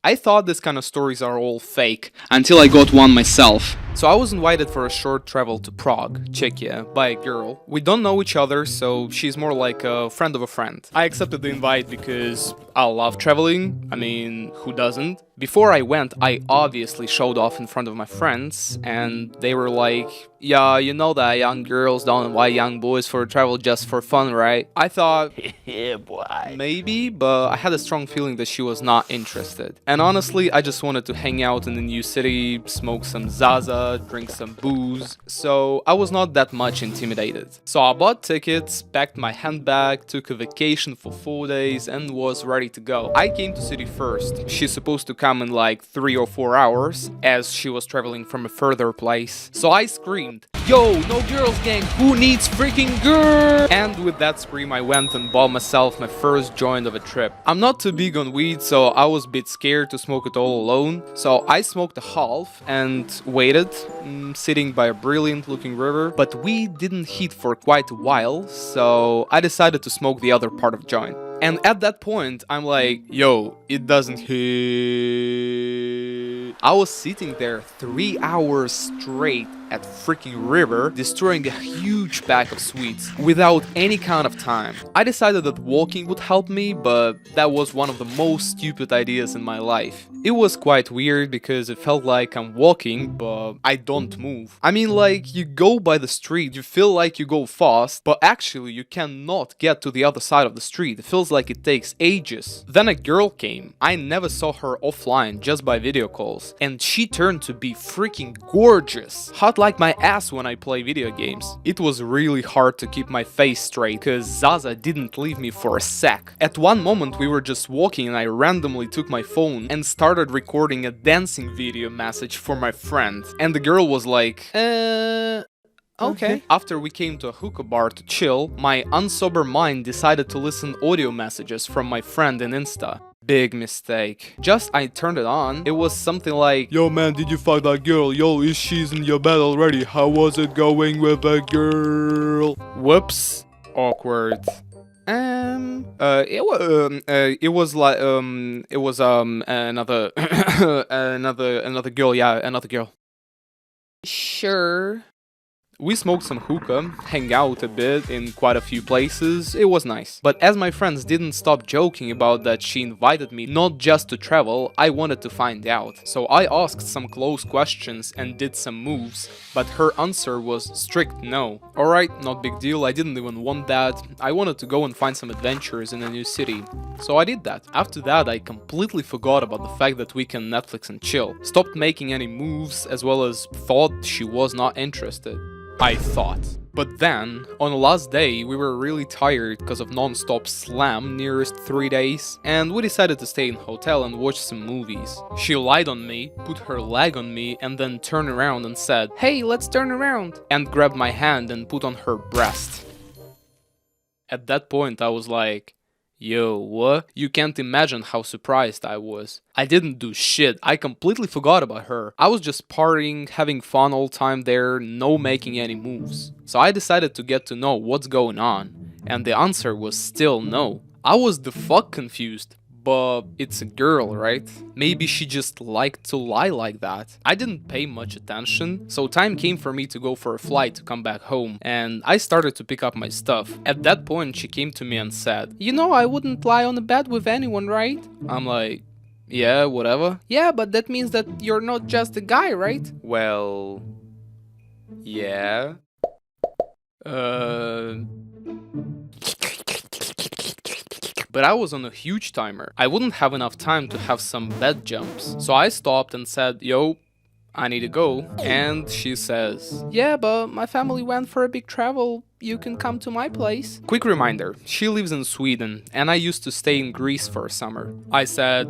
I thought this kind of stories are all fake, until I got one myself. So I was invited for a short travel to Prague, Czechia, by a girl. We don't know each other, so she's more like a friend of a friend. I accepted the invite because I love traveling. I mean, who doesn't? Before I went, I obviously showed off in front of my friends, and they were like, yeah, you know that young girls don't invite young boys for travel just for fun, right? I thought, Yeah, boy. maybe, but I had a strong feeling that she was not interested. And honestly, I just wanted to hang out in the new city, smoke some Zaza, drink some booze, so I was not that much intimidated. So I bought tickets, packed my handbag, took a vacation for 4 days, and was ready to go. I came to city first. She's supposed to come in like 3 or 4 hours, as she was traveling from a further place. So I screamed, "Yo, no girls gang, who needs freaking girl?" And with that scream I went and bought myself my first joint of a trip. I'm not too big on weed, so I was a bit scared to smoke it all alone. So I smoked a half and waited, sitting by a brilliant looking river. But we didn't hit for quite a while, so I decided to smoke the other part of joint. And at that point, I'm like, yo, it doesn't hit. I was sitting there 3 hours straight at freaking river, destroying a huge pack of sweets without any kind of time. I decided that walking would help me, but that was one of the most stupid ideas in my life. It was quite weird because it felt like I'm walking, but I don't move. I mean, like, you go by the street, you feel like you go fast, but actually you cannot get to the other side of the street. It feels like it takes ages. Then a girl came. I never saw her offline, just by video calls, and she turned to be freaking gorgeous. Hot like my ass when I play video games. It was really hard to keep my face straight, cause Zaza didn't leave me for a sec. At one moment we were just walking and I randomly took my phone and started recording a dancing video message for my friend. And the girl was like, okay. After we came to a hookah bar to chill, my unsober mind decided to listen audio messages from my friend in Insta. Big mistake. Just I turned it on, it was something like, "Yo man, did you fuck that girl? Yo, is she's in your bed already? How was it going with the girl?" Whoops. Awkward. It was like, another, another girl, yeah, another girl. Sure. We smoked some hookah, hang out a bit in quite a few places, it was nice. But as my friends didn't stop joking about that she invited me not just to travel, I wanted to find out. So I asked some close questions and did some moves, but her answer was strict no. Alright, not big deal, I didn't even want that. I wanted to go and find some adventures in a new city. So I did that. After that, I completely forgot about the fact that we can Netflix and chill. Stopped making any moves, as well as thought she was not interested. I thought. But then, on the last day, we were really tired because of non-stop slam nearest 3 days, and we decided to stay in hotel and watch some movies. She lied on me, put her leg on me, and then turned around and said, "Hey, let's turn around," and grabbed my hand and put on her breast. At that point, I was like, yo, what? You can't imagine how surprised I was. I didn't do shit, I completely forgot about her. I was just partying, having fun all time there, no making any moves. So I decided to get to know what's going on, and the answer was still no. I was the fuck confused. But it's a girl, right? Maybe she just liked to lie like that. I didn't pay much attention, so time came for me to go for a flight to come back home, and I started to pick up my stuff. At that point, she came to me and said, "You know, I wouldn't lie on the bed with anyone, right?" I'm like, yeah, whatever. "Yeah, but that means that you're not just a guy, right?" Well, yeah. But I was on a huge timer. I wouldn't have enough time to have some bed jumps. So I stopped and said, "Yo, I need to go." And she says, "Yeah, but my family went for a big travel. You can come to my place." Quick reminder, she lives in Sweden and I used to stay in Greece for a summer. I said,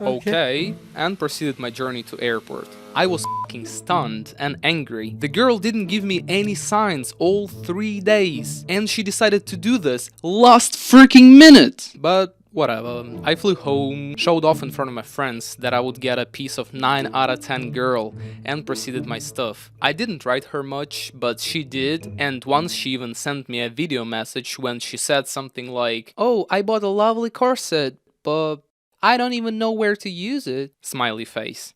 okay, and proceeded my journey to airport. I was fucking stunned and angry. The girl didn't give me any signs all 3 days, and she decided to do this last freaking minute. But whatever, I flew home, showed off in front of my friends that I would get a piece of 9 out of 10 girl, and proceeded my stuff. I didn't write her much, but she did, and once she even sent me a video message when she said something like, "Oh, I bought a lovely corset, but I don't even know where to use it. Smiley face.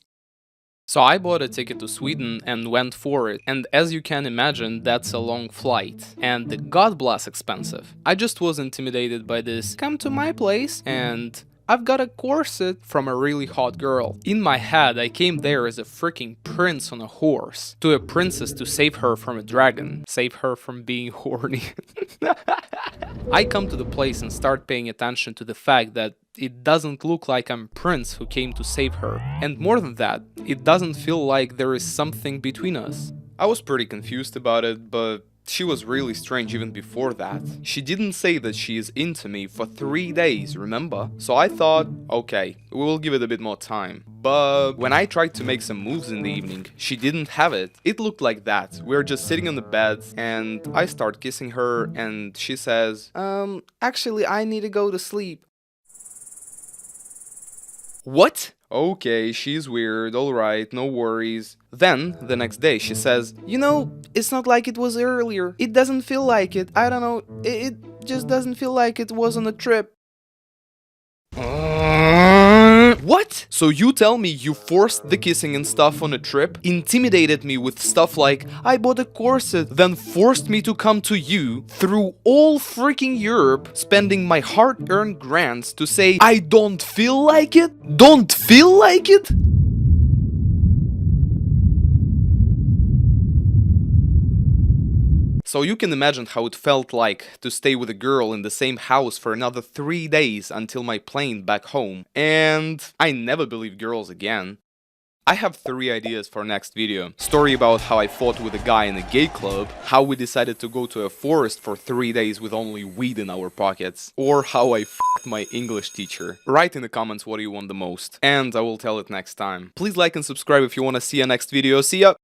So I bought a ticket to Sweden and went for it, and as you can imagine, that's a long flight, and God bless expensive. I just was intimidated by this, come to my place, and I've got a corset from a really hot girl. In my head, I came there as a freaking prince on a horse, to a princess to save her from a dragon, save her from being horny. I come to the place and start paying attention to the fact that it doesn't look like I'm Prince who came to save her. And more than that, it doesn't feel like there is something between us. I was pretty confused about it, but she was really strange even before that. She didn't say that she is into me for 3 days, remember? So I thought, okay, we will give it a bit more time. But when I tried to make some moves in the evening, she didn't have it. It looked like that. We're just sitting on the bed and I start kissing her and she says, actually I need to go to sleep. What? Okay, she's weird, alright, no worries. Then, the next day, she says, you know, it's not like it was earlier. It doesn't feel like it. I don't know, it just doesn't feel like it was on a trip. What? So you tell me you forced the kissing and stuff on a trip, intimidated me with stuff like, I bought a corset, then forced me to come to you through all freaking Europe, spending my hard-earned grants to say, I don't feel like it? Don't feel like it? So you can imagine how it felt like to stay with a girl in the same house for another 3 days until my plane back home. And I never believed girls again. I have 3 ideas for next video. Story about how I fought with a guy in a gay club, how we decided to go to a forest for 3 days with only weed in our pockets, or how I f***ed my English teacher. Write in the comments what you want the most, and I will tell it next time. Please like and subscribe if you want to see a next video. See ya!